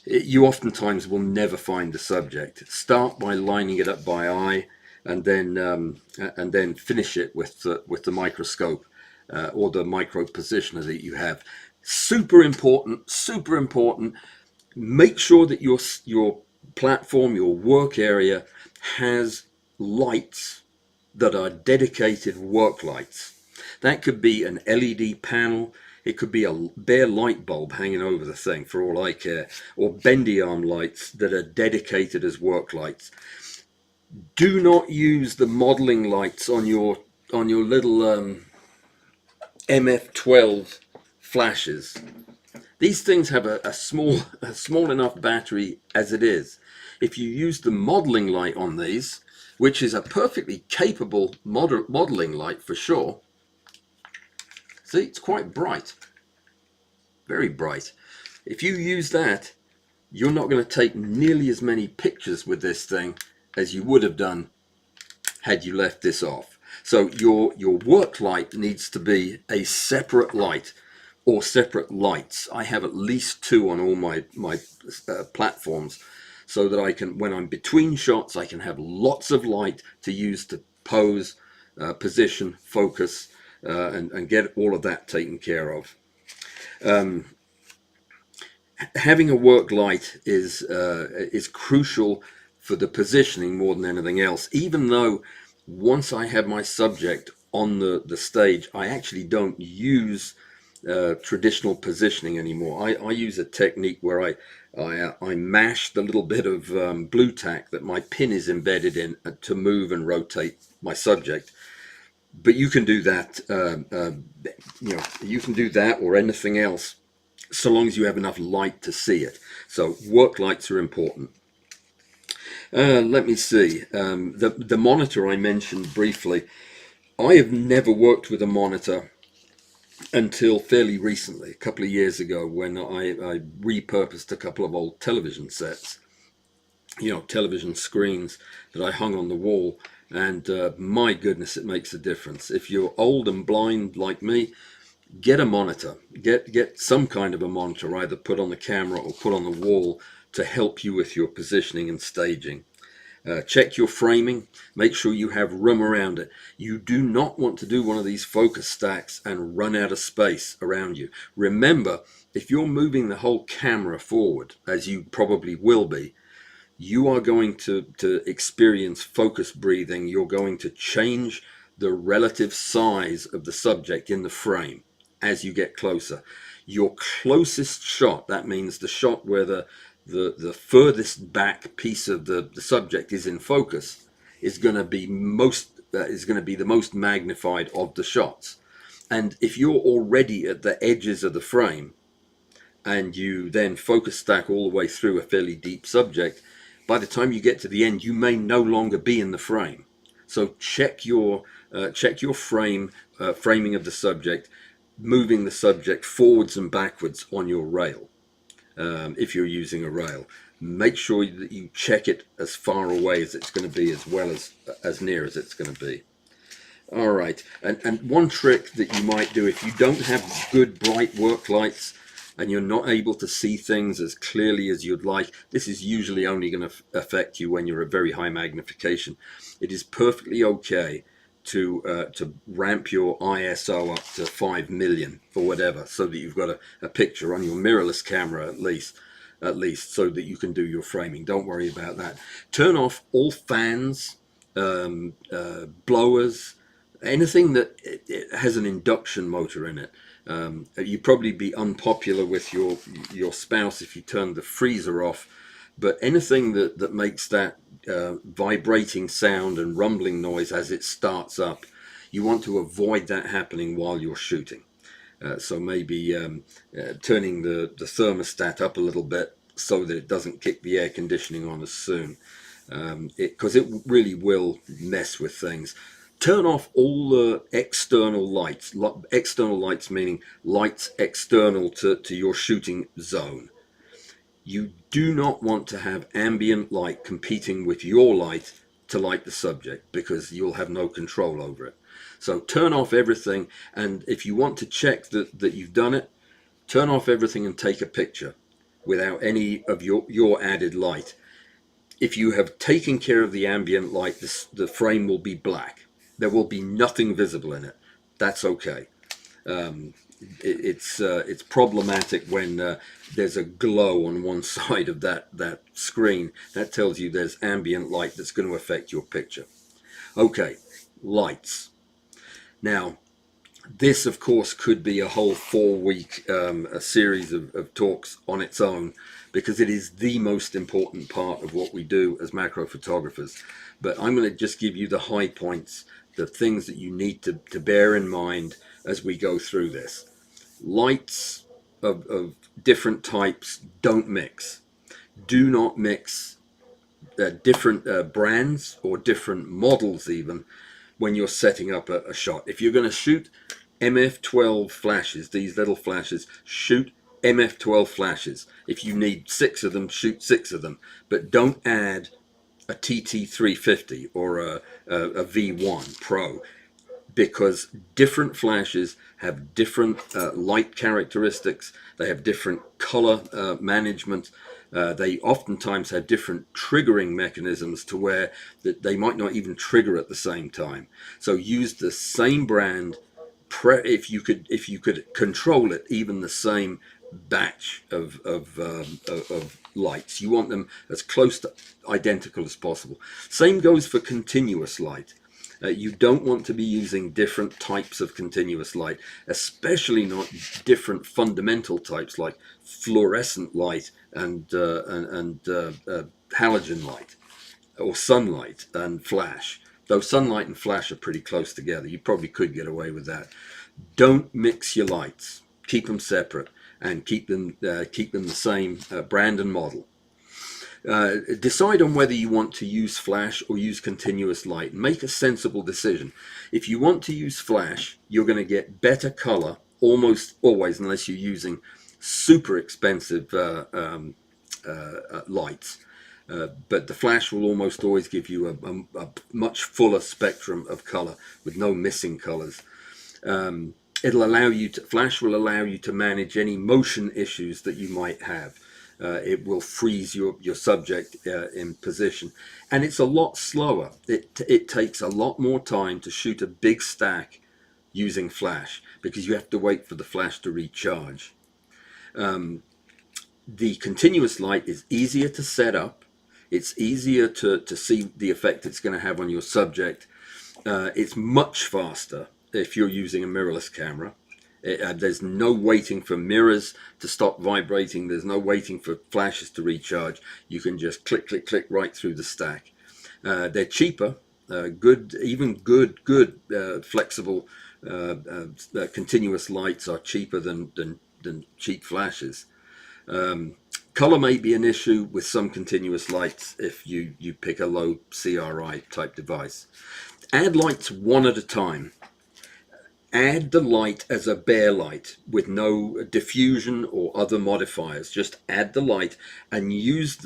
you oftentimes will never find the subject. Start by lining it up by eye, and then finish it with the microscope or the micro positioner that you have. Super important, super important. Make sure that your platform, your work area, has lights that are dedicated work lights. That could be an LED panel. It could be a bare light bulb hanging over the thing, for all I care, or bendy arm lights that are dedicated as work lights. Do not use the modeling lights on your little MF12 flashes. These things have a small enough battery as it is. If you use the modeling light on these, which is a perfectly capable modeling light for sure. See, it's quite bright, very bright. If you use that, you're not going to take nearly as many pictures with this thing as you would have done had you left this off. So your work light needs to be a separate light, or separate lights. I have at least 2 on all my platforms, so that I can, when I'm between shots, I can have lots of light to use to pose, position, focus, and get all of that taken care of. Having a work light is crucial for the positioning more than anything else. Even though once I have my subject on the stage, I actually don't use traditional positioning anymore. I use a technique where I mash the little bit of blue tack that my pin is embedded in to move and rotate my subject. But you can do that, you can do that or anything else, so long as you have enough light to see it. So work lights are important. Let me see. The monitor I mentioned briefly. I have never worked with a monitor until fairly recently, a couple of years ago, when I repurposed a couple of old television sets, television screens that I hung on the wall. And my goodness, it makes a difference. If you're old and blind like me, get a monitor. Get some kind of a monitor, either put on the camera or put on the wall, to help you with your positioning and staging. Check your framing. Make sure you have room around it. You do not want to do one of these focus stacks and run out of space around you. Remember, if you're moving the whole camera forward, as you probably will be, you are going to experience focus breathing. You're going to change the relative size of the subject in the frame as you get closer. Your closest shot, that means the shot where the furthest back piece of the subject is in focus, is going to be the most magnified of the shots. And if you're already at the edges of the frame, and you then focus stack all the way through a fairly deep subject, by the time you get to the end, you may no longer be in the frame. So check your framing of the subject, moving the subject forwards and backwards on your rail. If you're using a rail, make sure that you check it as far away as it's going to be, as well as near as it's going to be. All right, and one trick that you might do if you don't have good bright work lights and you're not able to see things as clearly as you'd like, this is usually only going to affect you when you're at very high magnification. It is perfectly okay to ramp your ISO up to 5 million or whatever, so that you've got a picture on your mirrorless camera at least, so that you can do your framing. Don't worry about that. Turn off all fans, blowers, anything that it has an induction motor in it. You'd probably be unpopular with your spouse if you turned the freezer off, but anything that makes that vibrating sound and rumbling noise as it starts up, you want to avoid that happening while you're shooting. So maybe turning the thermostat up a little bit so that it doesn't kick the air conditioning on as soon, because it really will mess with things. Turn off all the external lights. External lights meaning lights external to your shooting zone. You do not want to have ambient light competing with your light to light the subject, because you'll have no control over it. So turn off everything, and if you want to check that you've done it, turn off everything and take a picture without any of your added light. If you have taken care of the ambient light, the frame will be black. There will be nothing visible in it. That's okay. Um, it's problematic when there's a glow on one side of that screen. That tells you there's ambient light that's going to affect your picture. Okay, lights. Now, this, of course, could be a whole 4-week a series of talks on its own, because it is the most important part of what we do as macro photographers. But I'm going to just give you the high points, the things that you need to bear in mind as we go through this. Lights of different types don't mix. Do not mix different brands or different models even when you're setting up a shot. If you're going to shoot MF12 flashes, these little flashes, shoot MF12 flashes. If you need 6 of them, shoot 6 of them. But don't add a TT350 or a V1 Pro, because different flashes have different light characteristics. They have different color management. They oftentimes have different triggering mechanisms to where that they might not even trigger at the same time. So use the same brand. If you could control it, even the same batch of lights. You want them as close to identical as possible. Same goes for continuous light. You don't want to be using different types of continuous light, especially not different fundamental types like fluorescent light and halogen light, or sunlight and flash. Though sunlight and flash are pretty close together, you probably could get away with that. Don't mix your lights. Keep them separate, and keep them the same brand and model. Decide on whether you want to use flash or use continuous light. Make a sensible decision. If you want to use flash, you're going to get better color almost always, unless you're using super expensive lights. But the flash will almost always give you a much fuller spectrum of color with no missing colors. It'll allow you to, flash will allow you to manage any motion issues that you might have. It will freeze your subject in position, and it's a lot slower. It takes a lot more time to shoot a big stack using flash, because you have to wait for the flash to recharge. The continuous light is easier to set up. It's easier to see the effect it's going to have on your subject. It's much faster if you're using a mirrorless camera. There's no waiting for mirrors to stop vibrating. There's no waiting for flashes to recharge. You can just click, click, click right through the stack. They're cheaper. Good flexible continuous lights are cheaper than cheap flashes. Color may be an issue with some continuous lights if you pick a low CRI type device. Add lights one at a time. Add the light as a bare light with no diffusion or other modifiers. Just add the light and use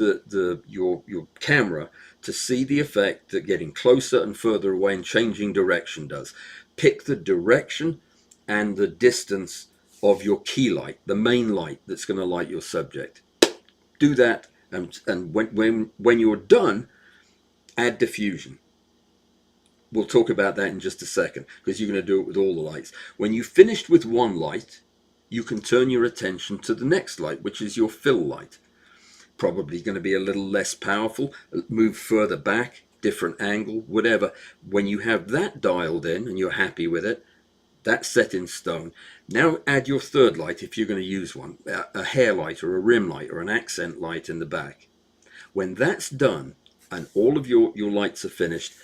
your camera to see the effect that getting closer and further away and changing direction does. Pick the direction and the distance of your key light, the main light that's going to light your subject. Do that, and when you're done, add diffusion. We'll talk about that in just a second, because you're going to do it with all the lights. When you've finished with one light, you can turn your attention to the next light, which is your fill light. Probably going to be a little less powerful, move further back, different angle, whatever. When you have that dialed in and you're happy with it, that's set in stone. Now add your third light if you're going to use one, a hair light or a rim light or an accent light in the back. When that's done and all of your lights are finished,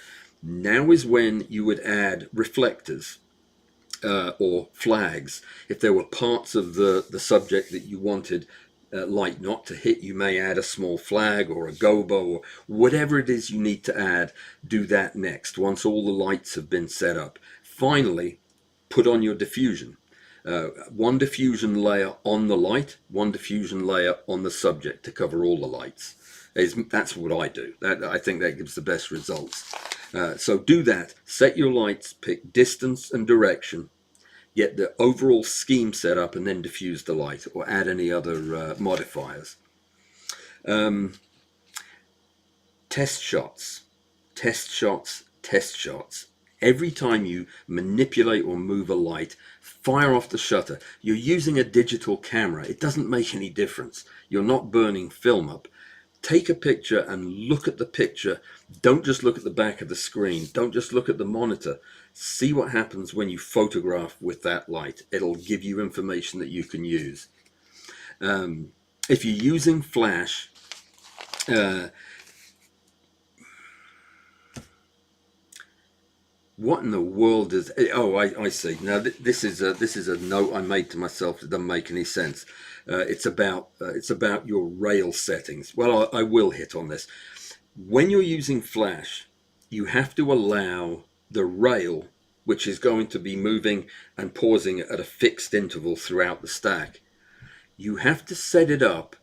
now is when you would add reflectors or flags. If there were parts of the subject that you wanted light not to hit, you may add a small flag or a gobo or whatever it is you need to add. Do that next once all the lights have been set up. Finally, put on your diffusion. One diffusion layer on the light, one diffusion layer on the subject to cover all the lights. That's what I do. I think that gives the best results. So do that. Set your lights, pick distance and direction, get the overall scheme set up, and then diffuse the light or add any other modifiers. Test shots, test shots, test shots. Every time you manipulate or move a light, fire off the shutter. You're using a digital camera. It doesn't make any difference. You're not burning film up. Take a picture and look at the picture. Don't just look at the back of the screen. Don't just look at the monitor. See what happens when you photograph with that light. It'll give you information that you can use. If you're using flash, what in the world is? Oh, I see. Now this is a note I made to myself that doesn't make any sense. It's about your rail settings. Well, I will hit on this. When you're using flash, you have to allow the rail, which is going to be moving and pausing at a fixed interval throughout the stack. You have to set it up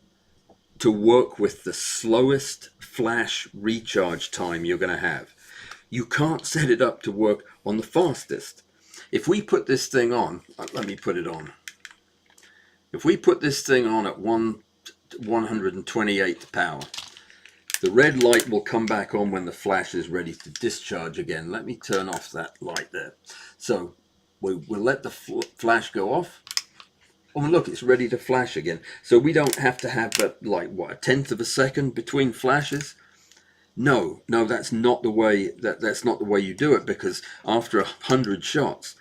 to work with the slowest flash recharge time you're going to have. You can't set it up to work on the fastest. If we put this thing on, let me put it on. If we put this thing on at 128th power, the red light will come back on when the flash is ready to discharge again. Let me turn off that light there. So we'll let the flash go off. Oh, look, it's ready to flash again. So we don't have to have that, like, what, a tenth of a second between flashes? No, that's not the way. That's not the way you do it, because after 100 shots,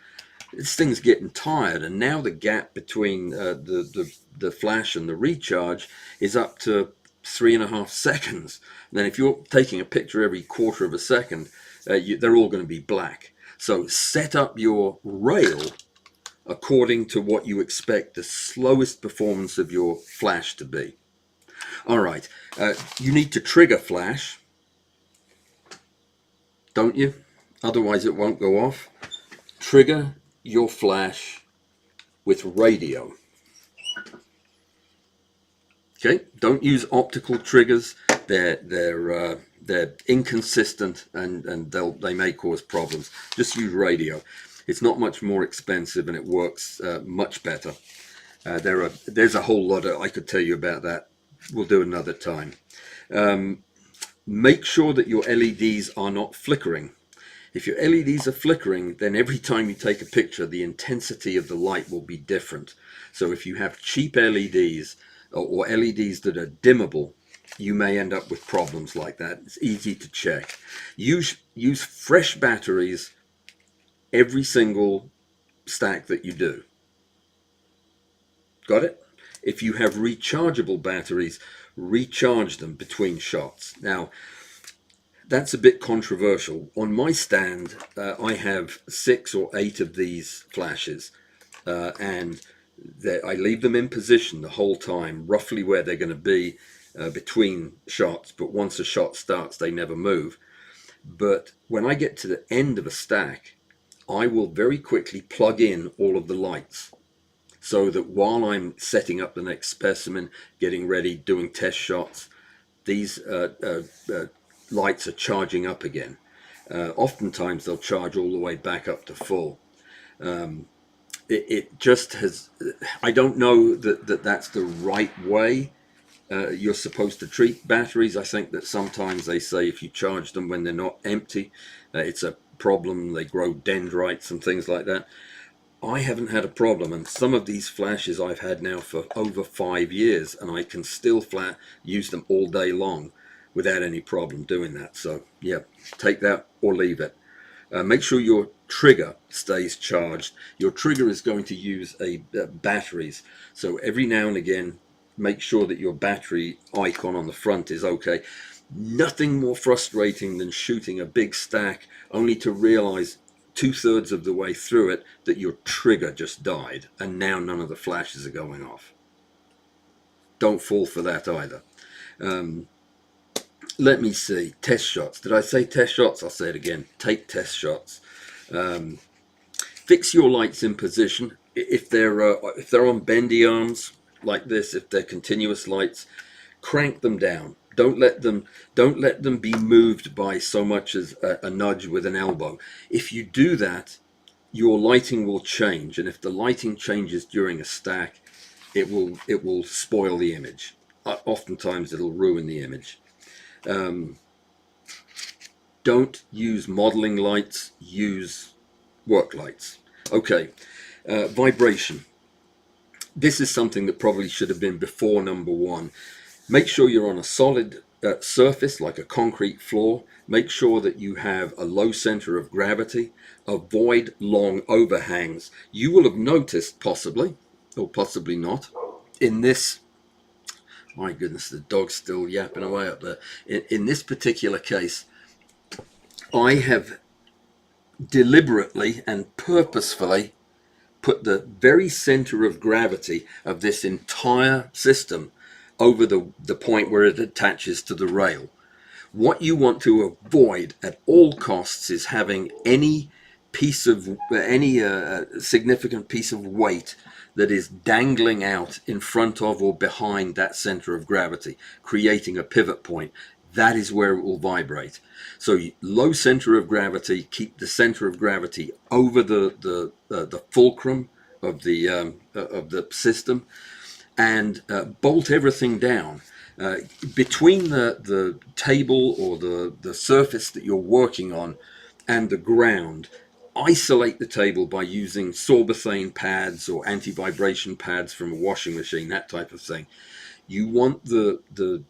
this thing's getting tired, and now the gap between the flash and the recharge is up to 3.5 seconds. And then if you're taking a picture every quarter of a second, they're all going to be black. So set up your rail according to what you expect the slowest performance of your flash to be. All right, you need to trigger flash, don't you? Otherwise it won't go off. Trigger your flash with radio. Okay, don't use optical triggers. They're inconsistent, and they may cause problems. Just use radio. It's not much more expensive, and it works much better. There's a whole lot I could tell you about that. We'll do another time. Make sure that your LEDs are not flickering. If your LEDs are flickering, then every time you take a picture, the intensity of the light will be different. So if you have cheap LEDs or LEDs that are dimmable, you may end up with problems like that. It's easy to check. Use fresh batteries every single stack that you do. Got it? If you have rechargeable batteries, recharge them between shots. Now, that's a bit controversial. On my stand, I have 6 or 8 of these flashes, and I leave them in position the whole time, roughly where they're going to be between shots, but once a shot starts, they never move. But when I get to the end of a stack, I will very quickly plug in all of the lights, so that while I'm setting up the next specimen, getting ready, doing test shots, these lights are charging up again. Oftentimes they'll charge all the way back up to full. It just has, I don't know that that's the right way you're supposed to treat batteries. I think that sometimes they say if you charge them when they're not empty, it's a problem. They grow dendrites and things like that. I haven't had a problem, and some of these flashes I've had now for over 5 years, and I can still use them all day long without any problem doing that. So yeah, take that or leave it. Make sure your trigger stays charged. Your trigger is going to use batteries, so every now and again make sure that your battery icon on the front is okay. Nothing more frustrating than shooting a big stack only to realize 2/3 of the way through it that your trigger just died, and now none of the flashes are going off. don't fall for that either. Let me see. Test shots. Did I say test shots? I'll say it again. Take test shots. Fix your lights in position. If they're on bendy arms like this, if they're continuous lights, crank them down. Don't let them be moved by so much as a nudge with an elbow. If you do that, your lighting will change, and if the lighting changes during a stack, it will spoil the image. Oftentimes, it'll ruin the image. Don't use modeling lights. Use work lights. Okay, vibration. This is something that probably should have been before number one. Make sure you're on a solid surface like a concrete floor. Make sure that you have a low center of gravity. Avoid long overhangs. You will have noticed possibly, or possibly not, in this, my goodness, the dog's still yapping away up there. In this particular case, I have deliberately and purposefully put the very center of gravity of this entire system over the point where it attaches to the rail. What you want to avoid at all costs is having any significant piece of weight that is dangling out in front of or behind that center of gravity, creating a pivot point. That is where it will vibrate. So low center of gravity, keep the center of gravity over the fulcrum of the system, and bolt everything down. Between the table or the surface that you're working on and the ground, isolate the table by using sorbethane pads or anti-vibration pads from a washing machine, that type of thing. You want the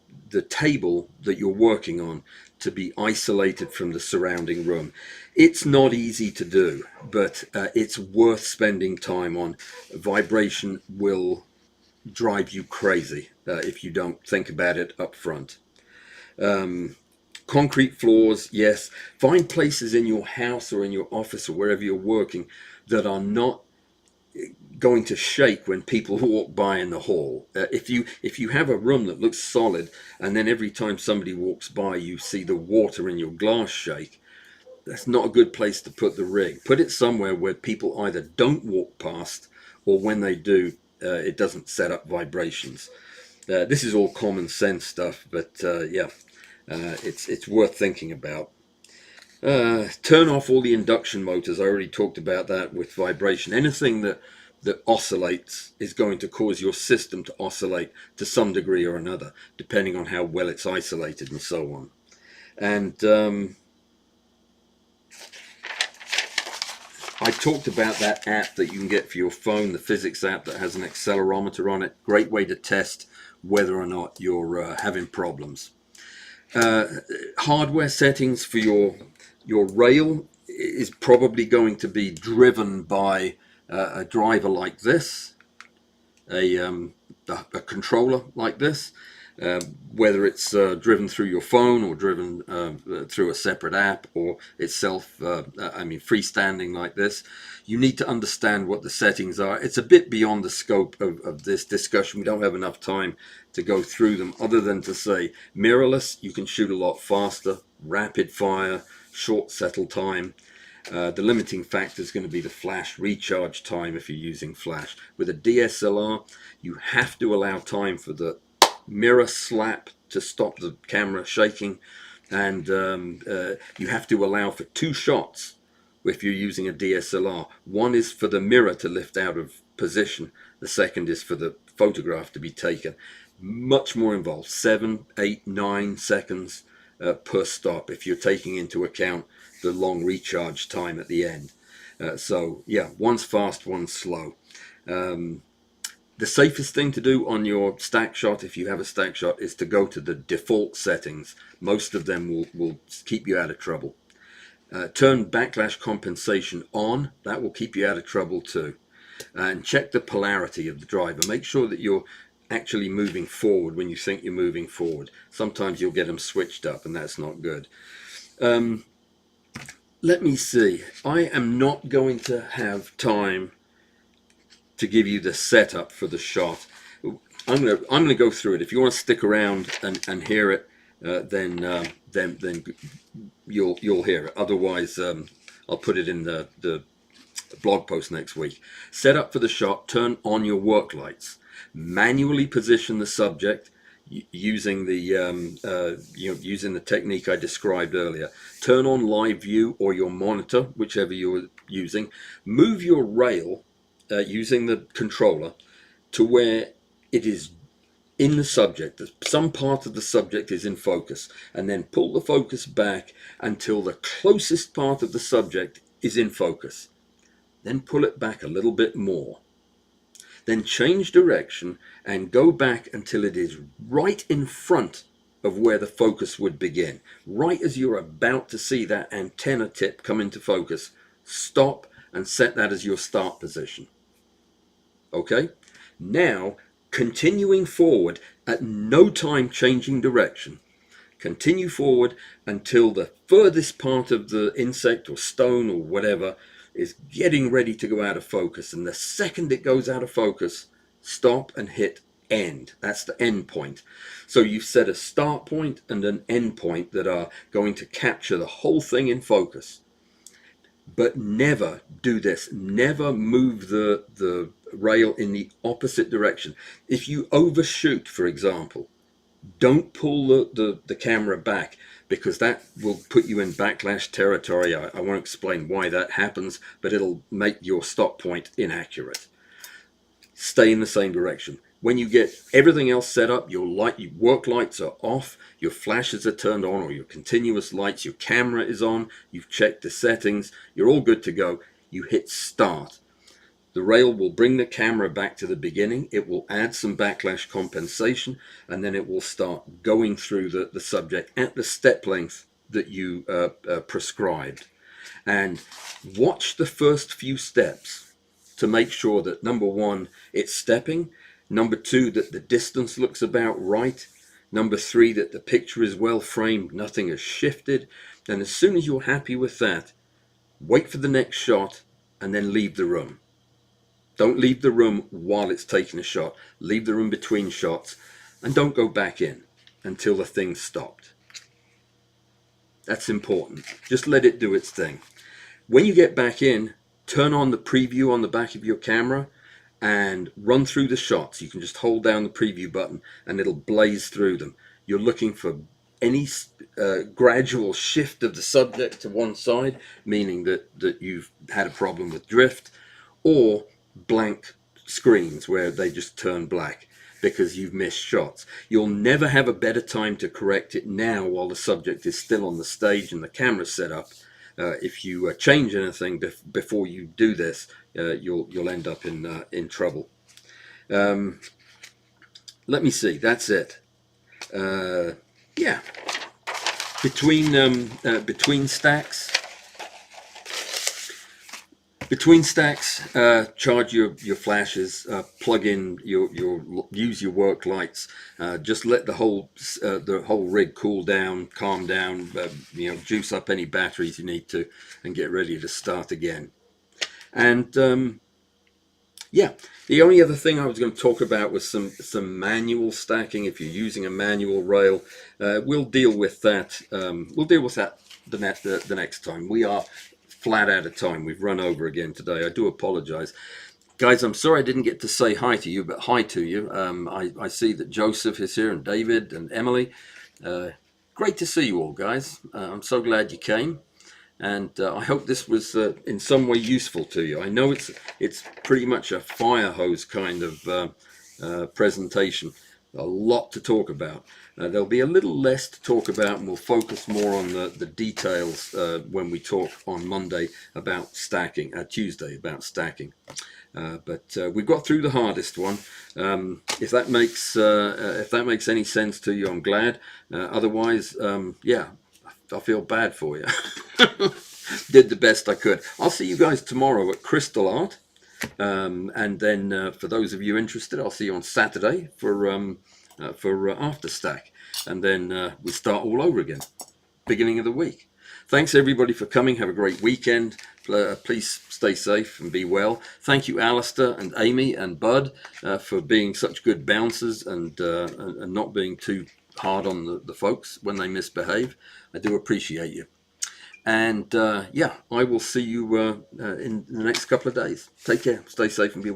table that you're working on to be isolated from the surrounding room. It's not easy to do, but it's worth spending time on. Vibration will drive you crazy if you don't think about it up front. Concrete floors, yes. Find places in your house or in your office or wherever you're working that are not going to shake when people walk by in the hall. If you have a room that looks solid, and then every time somebody walks by you see the water in your glass shake, that's not a good place to put the rig. Put it somewhere where people either don't walk past, or when they do, it doesn't set up vibrations. This is all common sense stuff, but it's worth thinking about. Turn off all the induction motors. I already talked about that with vibration. Anything that oscillates is going to cause your system to oscillate to some degree or another, depending on how well it's isolated and so on. And I talked about that app that you can get for your phone, the physics app that has an accelerometer on it. Great way to test whether or not you're having problems. Hardware settings for your rail is probably going to be driven by a driver like this, a controller like this, whether it's driven through your phone or driven through a separate app, or itself, freestanding like this. You need to understand what the settings are. It's a bit beyond the scope of this discussion. We don't have enough time to go through them, other than to say mirrorless, you can shoot a lot faster, rapid fire, short settle time. The limiting factor is going to be the flash recharge time if you're using flash. With a DSLR, you have to allow time for the mirror slap to stop the camera shaking, and you have to allow for 2 shots if you're using a DSLR. One is for the mirror to lift out of position, the second is for the photograph to be taken. Much more involved, 7, 8, 9 seconds per stop if you're taking into account the long recharge time at the end. So yeah, one's fast, one's slow. The safest thing to do on your stack shot, if you have a stack shot, is to go to the default settings. Most of them will keep you out of trouble. Turn backlash compensation on. That will keep you out of trouble too. And check the polarity of the driver. Make sure that you're actually moving forward when you think you're moving forward. Sometimes you'll get them switched up, and that's not good. Let me see. I am not going to have time to give you the setup for the shot. I'm gonna go through it. If you want to stick around and hear it, then you'll hear it. Otherwise, I'll put it in the blog post next week. Set up for the shot. Turn on your work lights. Manually position the subject using the using the technique I described earlier. Turn on live view or your monitor, whichever you're using. Move your rail using the controller to where it is in the subject, some part of the subject is in focus, and then pull the focus back until the closest part of the subject is in focus. Then pull it back a little bit more. Then change direction and go back until it is right in front of where the focus would begin. Right as you're about to see that antenna tip come into focus, stop and set that as your start position. Okay? Now, continuing forward, at no time changing direction. Continue forward until the furthest part of the insect or stone or whatever is getting ready to go out of focus. And the second it goes out of focus, stop and hit end. That's the end point. So you've set a start point and an end point that are going to capture the whole thing in focus. But never do this. Never move the rail in the opposite direction. If you overshoot, for example, don't pull the camera back, because that will put you in backlash territory. I won't explain why that happens, but it'll make your stop point inaccurate. Stay in the same direction. When you get everything else set up, your work lights are off, your flashes are turned on, or your continuous lights, your camera is on, you've checked the settings, you're all good to go. You hit start. The rail will bring the camera back to the beginning. It will add some backlash compensation, and then it will start going through the subject at the step length that you prescribed. And watch the first few steps to make sure that, number one, it's stepping. Number two, that the distance looks about right. Number three, that the picture is well framed, nothing has shifted. And as soon as you're happy with that, wait for the next shot and then leave the room. Don't leave the room while it's taking a shot. Leave the room between shots, and don't go back in until the thing's stopped. That's important. Just let it do its thing. When you get back in, turn on the preview on the back of your camera and run through the shots. You can just hold down the preview button and it'll blaze through them. You're looking for any gradual shift of the subject to one side, meaning that you've had a problem with drift, or blank screens where they just turn black because you've missed shots. You'll never have a better time to correct it now while the subject is still on the stage and the camera's set up. If you change anything before you do this, you'll end up in trouble. Let me see. That's it. Yeah. Between stacks. Between stacks, charge your flashes, plug in use your work lights. Just let the whole rig cool down, calm down. Juice up any batteries you need to, and get ready to start again. And yeah, the only other thing I was going to talk about was some manual stacking. If you're using a manual rail, we'll deal with that. We'll deal with that the next time. We are flat out of time. We've run over again today. I do apologize, guys. I'm sorry I didn't get to say hi to you, but hi to you. I see that Joseph is here, and David and Emily. Great to see you all, guys. I'm so glad you came, and I hope this was in some way useful to you. I know it's pretty much a fire hose kind of presentation. A lot to talk about. There'll be a little less to talk about, and we'll focus more on the details when we talk on Monday about stacking, Tuesday about stacking. But we got through the hardest one. If that makes any sense to you, I'm glad. Otherwise, yeah, I feel bad for you. Did the best I could. I'll see you guys tomorrow at Crystal Art. And then for those of you interested, I'll see you on Saturday for after stack, and then we start all over again, beginning of the week. Thanks everybody for coming. Have a great weekend. Please stay safe and be well. Thank you, Alistair and Amy and Bud, for being such good bouncers and not being too hard on the folks when they misbehave. I do appreciate you. And yeah, I will see you in the next couple of days. Take care. Stay safe and be well.